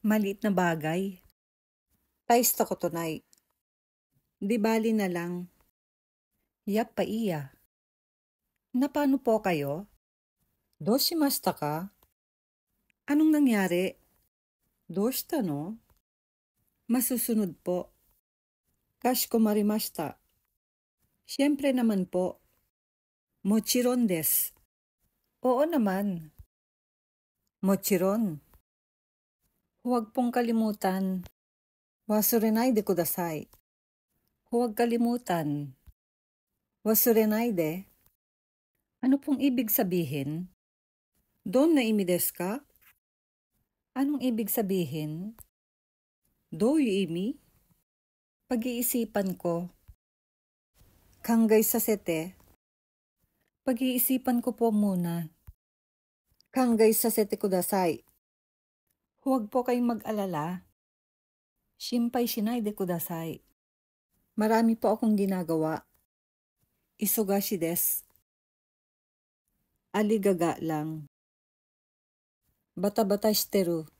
Maliit na bagay. Taista ko tunay. Di bali na lang. Yap pa iya. Napano po kayo? Doshimashita ka? Anong nangyari? Doshita no? Masusunod po. Kashikomarimashita. Siyempre naman po. Mochiron desu. Oo naman. Mochiron. Huwag pong kalimutan. Wasurenai de kudasai. Huwag kalimutan. Wasurenai de. Ano pong ibig sabihin? Don na imi desu ka? Anong ibig sabihin? Doyu imi? Pag-iisipan ko. Kangai sasete. Pag-iisipan ko po muna. Kangai sasete kudasai. Huwag po kayong mag-alala. Shinpai shinai de kudasai. Marami po akong ginagawa. Isogashi desu. Aligaga lang. Bata-bata shiteru.